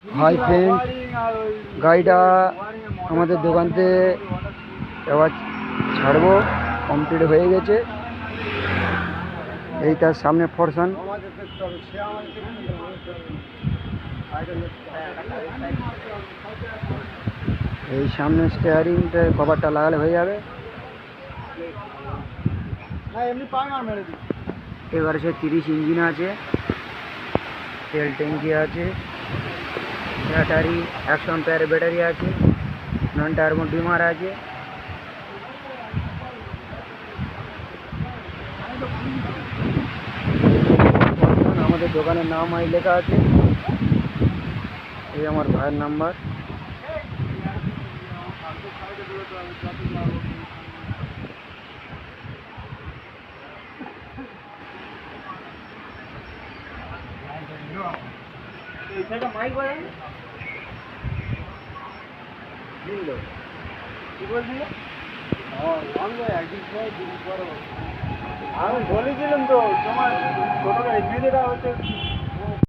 Hi friend, গাড়িটা আমাদের দোকানতে এবার ছাড়বো, কমপ্লিট হয়ে গেছে। এই তার সামনে ফরসান, এই সামনে স্টিয়ারিংটা কভারটা লাগালে হয়ে যাবে। এবারে সে 30 ইঞ্জিন আছে, তেল ট্যাঙ্কি আছে, ব্যাটারি 100 অ্যাম্পিয়ারের ব্যাটারি আছে, নন টার্বো ডিমার আছে। আমাদের দোকানের নাম আই লেখা আছে, এই আমার ভাইয়ের নাম্বার। আমি বলেছিলাম তো তোমার ছোট ভাই হচ্ছে